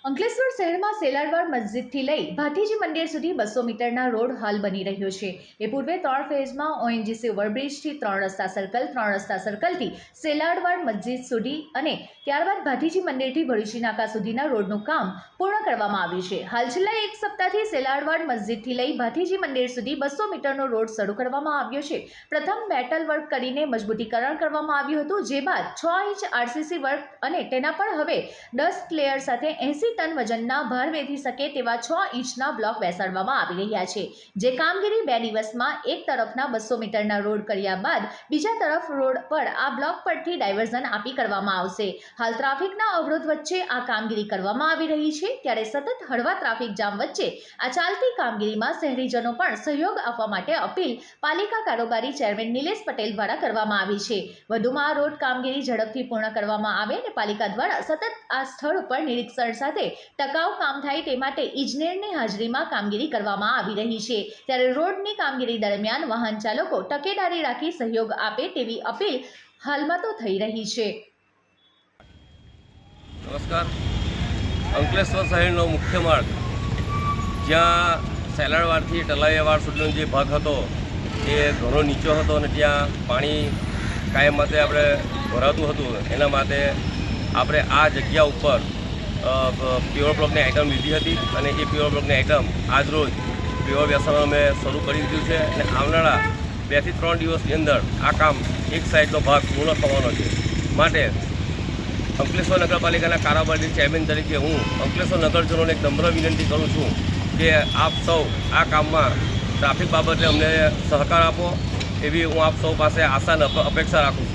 અંકલેશ્વર શહેરમાં સેલાડવાડ મસ્જિદથી લઈ ભાટીજી મંદિર સુધી 200 મીટરના રોડ હાલ બની રહ્યો છે। એ પૂર્વે 3 ફેઝમાં ઓએનજીસી ઓવરબ્રિજથી 3 રસ્તા સર્કલથી સેલાડવાડ મસ્જિદ સુધી અને ત્યારબાદ ભાટીજી મંદિરથી ભરૂચી નાકા સુધીના રોડનું કામ પૂર્ણ કરવામાં આવ્યું છે। હાલ છેલ્લા એક સપ્તાહથી સેલાડવાડ મસ્જિદથી લઈ ભાટીજી મંદિર સુધી 200 મીટરનો રોડ શરૂ કરવામાં આવ્યો છે। પ્રથમ મેટલ વર્ક કરીને મજબૂતીકરણ કરવામાં આવ્યું હતું, જે બાદ 6 ઇંચ આરસીસી વર્ક અને તેના પર હવે ડસ્ટ લેયર સાથે 80 ટન વજનના ભાર વેઠી શકે તેવા 6 ઇંચના બ્લોક બેસાડવામાં આવી રહ્યા છે, જે કામગીરી 2 દિવસમાં એક તરફના 200 મીટરના રોડ કર્યા બાદ બીજા તરફ રોડ પર આ બ્લોક પરથી ડાયવર્ઝન આપી કરવામાં આવશે। હાલ ટ્રાફિકના અવરોધ વચ્ચે આ કામગીરી કરવામાં આવી રહી છે, ત્યારે સતત હળવા ટ્રાફિક જામ વચ્ચે આ ચાલતી કામગીરીમાં શહેરીજનો પણ સહયોગ આપવા માટે અપીલ પાલિકા કારોબારી ચેરમેન નિલેશ પટેલ દ્વારા કરવામાં આવી છે। વધુમાં આ રોડ કામગીરી ઝડપથી પૂર્ણ કરવામાં આવે અને પાલિકા દ્વારા સતત આ સ્થળ ઉપર નિરીક્ષણ સાથે ટકાઉ કામ થાય તે માટે ઇજનેરની હાજરીમાં કામગીરી કરવામાં આવી રહી છે। ત્યારે રોડની કામગીરી દરમિયાન વાહન ચાલકો તકેદારી રાખી સહયોગ આપે તેવી અપીલ હાલમાં તો થઈ રહી છે। નમસ્કાર। અંકલેશ્વર શહેરનો મુખ્ય માર્ગ જ્યાં સેલાડવાડથી તલાઈયાવાડ સુધીનો જે ભાગ હતો એ ઘણો નીચો હતો અને ત્યાં પાણી કાયમ માટે આપણે ભરાતું હતું। એના માટે આપણે આ જગ્યા ઉપર પ્યોર બ્લોકની આઇટમ લીધી હતી અને એ પ્યોર બ્લોકની આઇટમ આજરોજ પ્યોર વ્યવસાય અમે શરૂ કરી દીધું છે અને આવનારા 2 થી 3 દિવસની અંદર આ કામ એક સાઈડનો ભાગ પૂર્ણ થવાનો છે। માટે અંકલેશ્વર નગરપાલિકાના કારોબારી ચેરમેન તરીકે હું અંકલેશ્વર નગરજનોને એક નમ્ર વિનંતી કરું છું કે આપ સૌ આ કામમાં ટ્રાફિક બાબતે અમને સહકાર આપો, એવી હું આપ સૌ પાસે આશા અને અપેક્ષા રાખું છું।